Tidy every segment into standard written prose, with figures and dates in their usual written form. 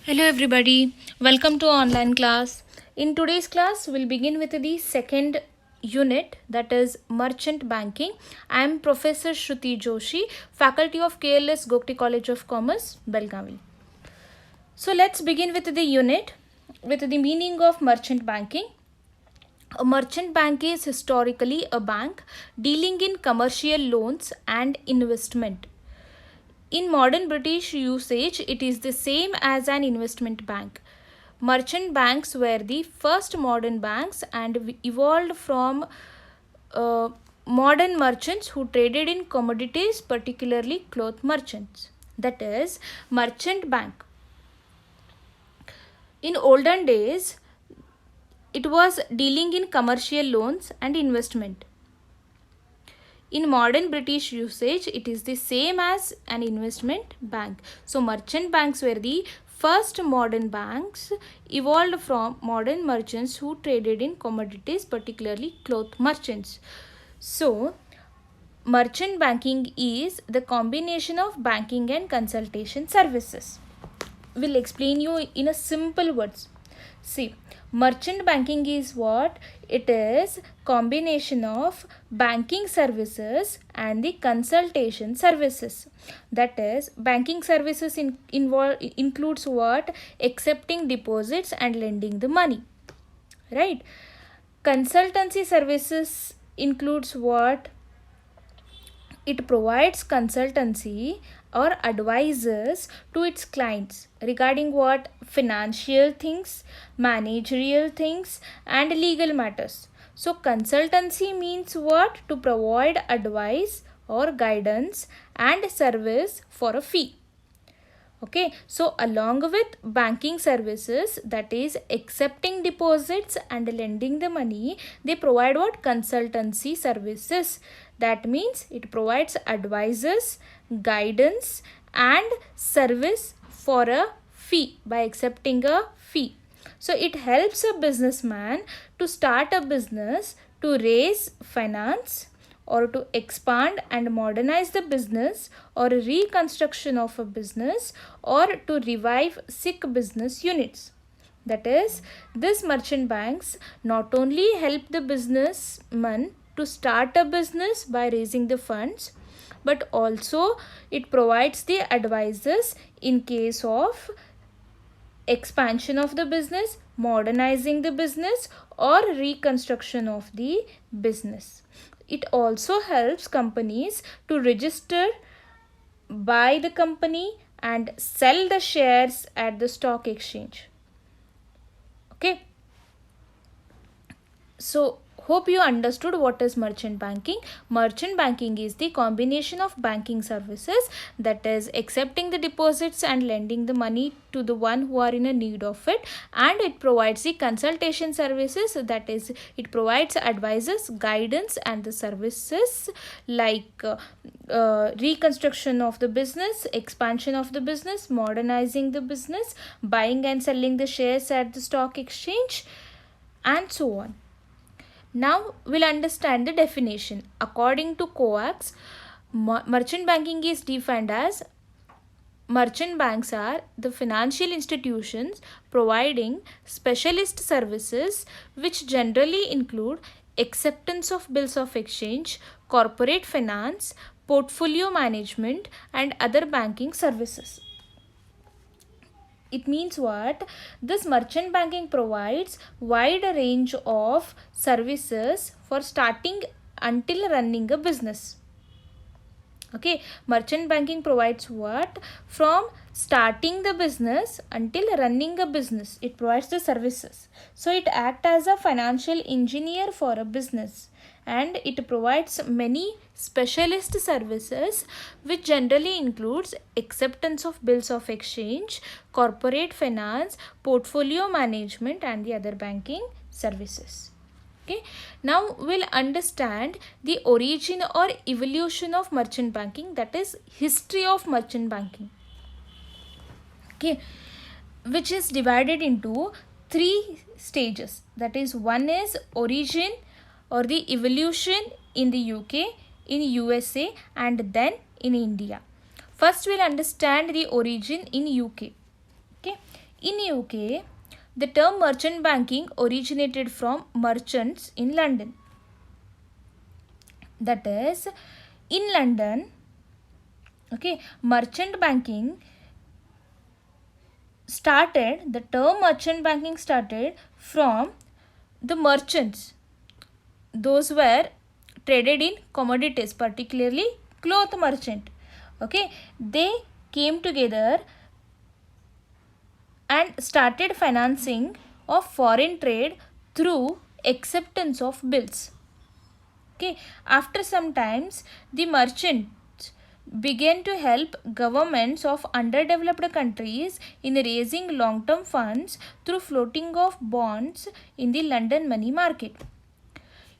Hello everybody, welcome to online class. In today's class, we'll begin with the second unit, that is merchant banking. I am Professor Shruti Joshi, faculty of KLS Gokti College of Commerce, Belgavi. So let's begin with the unit with the meaning of merchant banking. A merchant bank is historically a bank dealing in commercial loans and investment. In modern British usage, it is the same as an investment bank. Merchant banks were the first modern banks and evolved from modern merchants who traded in commodities, particularly cloth merchants. That is, merchant bank. In olden days, it was dealing in commercial loans and investment. In modern British usage, it is the same as an investment bank. So, merchant banks were the first modern banks evolved from modern merchants who traded in commodities, particularly cloth merchants. So, merchant banking is the combination of banking and consultation services. We'll explain you in a simple words. See, merchant banking is what? It is combination of banking services and the consultation services. That is, banking services includes what? Accepting deposits and lending the money. Right? Consultancy services includes what? It provides consultancy or advices to its clients regarding what? Financial things, managerial things, and legal matters. So, consultancy means what? To provide advice or guidance and service for a fee. Okay, so along with banking services, that is accepting deposits and lending the money, they provide what? Consultancy services. That means it provides advices, guidance and service for a fee by accepting a fee. So it helps a businessman to start a business, to raise finance, or to expand and modernize the business, or a reconstruction of a business, or to revive sick business units. That is, these merchant banks not only help the businessman to start a business by raising the funds, but also it provides the advices in case of expansion of the business, modernizing the business, or reconstruction of the business. It also helps companies to register, buy the company and sell the shares at the stock exchange. Okay. So, hope you understood what is merchant banking. Merchant banking is the combination of banking services, that is accepting the deposits and lending the money to the one who are in a need of it, and it provides the consultation services, that is it provides advices, guidance and the services like reconstruction of the business, expansion of the business, modernizing the business, buying and selling the shares at the stock exchange, and so on. Now we'll understand the definition. According to COAX, merchant banking is defined as merchant banks are the financial institutions providing specialist services which generally include acceptance of bills of exchange, corporate finance, portfolio management, and other banking services. It means what? This merchant banking provides wide range of services for starting until running a business. Okay, merchant banking provides what? From starting the business until running a business, it provides the services. So it acts as a financial engineer for a business, and it provides many specialist services which generally includes acceptance of bills of exchange, corporate finance, portfolio management and the other banking services. Okay, now we'll understand the origin or evolution of merchant banking, that is history of merchant banking. Okay, which is divided into three stages, that is, one is origin or the evolution in the UK, in USA and then in India. First we'll understand the origin in UK. Okay, In UK, the term merchant banking originated from merchants in London. That is, in London, okay, merchant banking started, the term merchant banking started from the merchants. Those were traded in commodities, particularly cloth merchant. Okay, they came together and started financing of foreign trade through acceptance of bills. Okay, after some times, the merchants began to help governments of underdeveloped countries in raising long-term funds through floating of bonds in the London money market.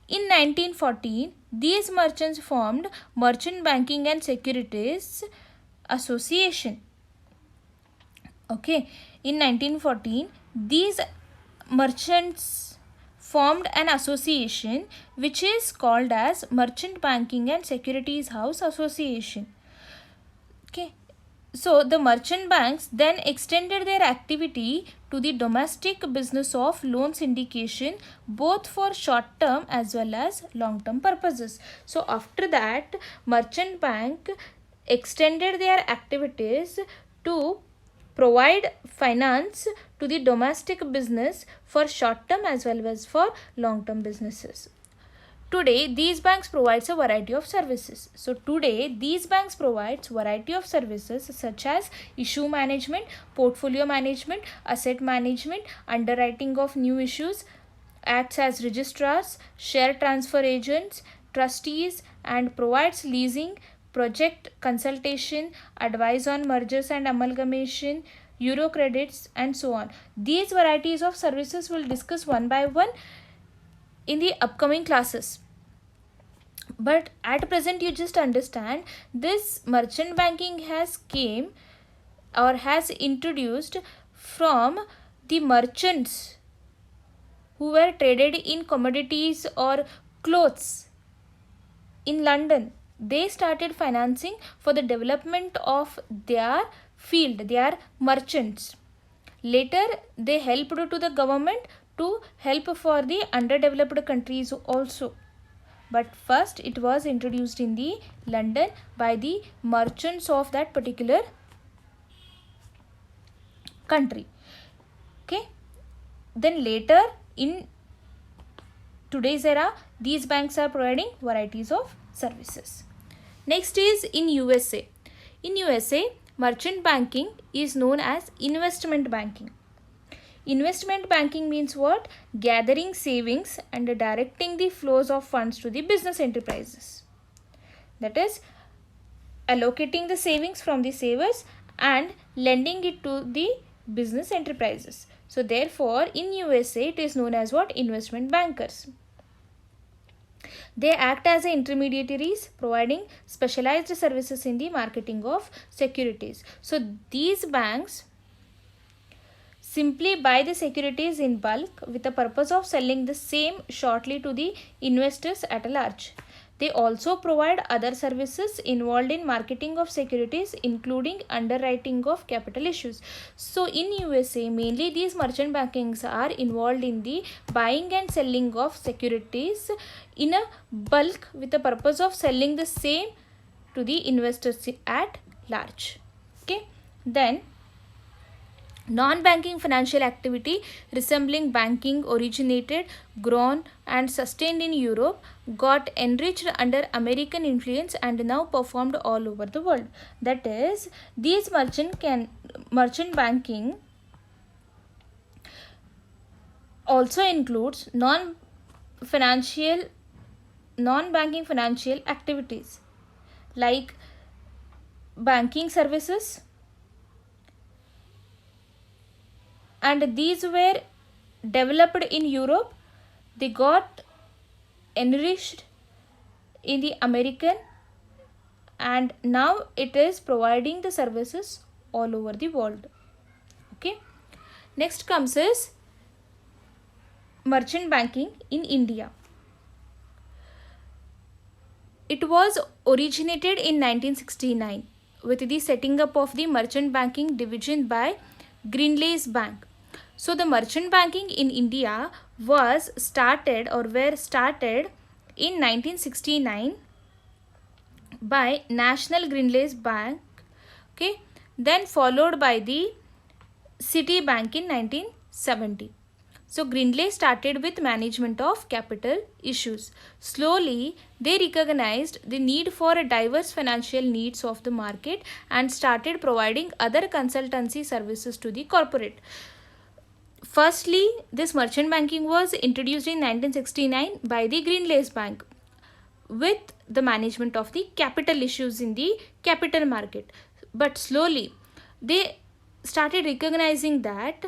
In 1914, these merchants formed Merchant Banking and Securities Association. Okay, in 1914, these merchants formed an association which is called as Merchant Banking and Securities House Association. Okay, so the merchant banks then extended their activity to the domestic business of loan syndication, both for short term as well as long term purposes. So after that, merchant bank extended their activities to provide finance to the domestic business for short term as well as for long term businesses. Today, these banks provides a variety of services. So today, these banks provides variety of services such as issue management, portfolio management, asset management, underwriting of new issues, acts as registrars, share transfer agents, trustees, and provides leasing, project consultation, advice on mergers and amalgamation, euro credits, and so on. These varieties of services will discuss one by one in the upcoming classes. But at present, you just understand this merchant banking has came or has introduced from the merchants who were traded in commodities or clothes in London. They started financing for the development of their field, their merchants. Later, they helped to the government to help for the underdeveloped countries also. But first, it was introduced in the London by the merchants of that particular country. Okay. Then later, in today's era, these banks are providing varieties of services. Next is in USA. In USA, merchant banking is known as investment banking. Investment banking means what? Gathering savings and directing the flows of funds to the business enterprises. That is, allocating the savings from the savers and lending it to the business enterprises. So therefore, in USA, it is known as what? Investment bankers. They act as intermediaries, providing specialized services in the marketing of securities. So these banks simply buy the securities in bulk with the purpose of selling the same shortly to the investors at large. They also provide other services involved in marketing of securities, including underwriting of capital issues. So in USA, mainly these merchant bankings are involved in the buying and selling of securities in a bulk with the purpose of selling the same to the investors at large. Okay, then non-banking financial activity resembling banking originated, grown and sustained in Europe, got enriched under American influence and now performed all over the world. That is, these merchant banking also includes non-banking financial activities like banking services, and these were developed in Europe. They got enriched in the American, and now it is providing the services all over the world. Okay. Next comes is merchant banking in India. It was originated in 1969 with the setting up of the merchant banking division by Grindlays Bank. So the merchant banking in India was started or were started in 1969 by National Grindlays Bank, okay, then followed by the Citibank in 1970. So Grindlay started with management of capital issues. Slowly, they recognized the need for a diverse financial needs of the market and started providing other consultancy services to the corporate. Firstly, this merchant banking was introduced in 1969 by the Grindlays Bank with the management of the capital issues in the capital market. But slowly, they started recognizing that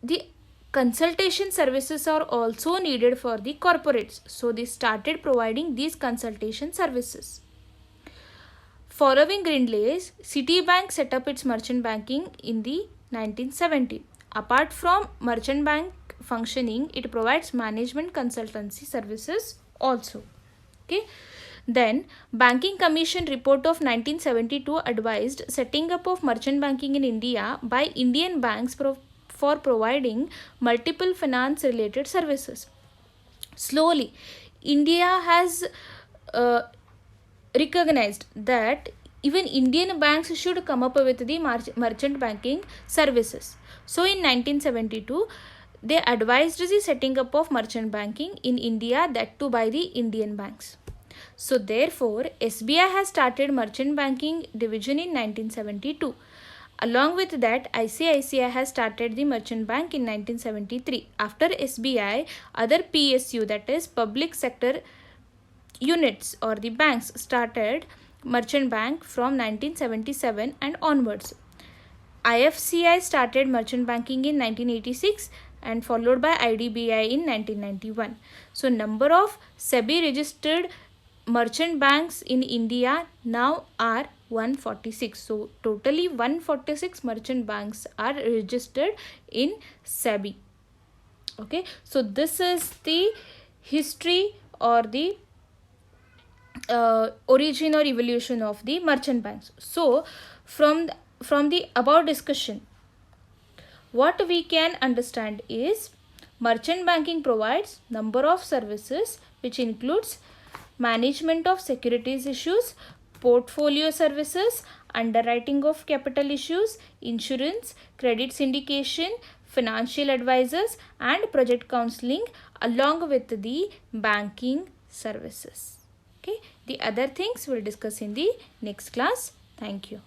the consultation services are also needed for the corporates. So they started providing these consultation services. Following Grindlays, Citibank set up its merchant banking in the 1970. Apart from merchant bank functioning, it provides management consultancy services also. Okay. Then Banking Commission report of 1972 advised setting up of merchant banking in India by Indian banks for providing multiple finance related services. Slowly, India has recognized that even Indian banks should come up with the merchant banking services. So in 1972, they advised the setting up of merchant banking in India, that too by the Indian banks. So therefore, SBI has started merchant banking division in 1972. Along with that, ICICI has started the merchant bank in 1973. After SBI, other PSU, that is public sector units or the banks, started merchant bank from 1977 and onwards. IFCI started merchant banking in 1986 and followed by IDBI in 1991. So number of SEBI registered merchant banks in India now are 146. So totally 146 merchant banks are registered in SEBI. Okay, so this is the history or the origin or evolution of the merchant banks. So from the above discussion, what we can understand is merchant banking provides number of services which includes management of securities issues, portfolio services, underwriting of capital issues, insurance, credit syndication, financial advisors and project counseling along with the banking services. Okay, the other things we'll discuss in the next class. Thank you.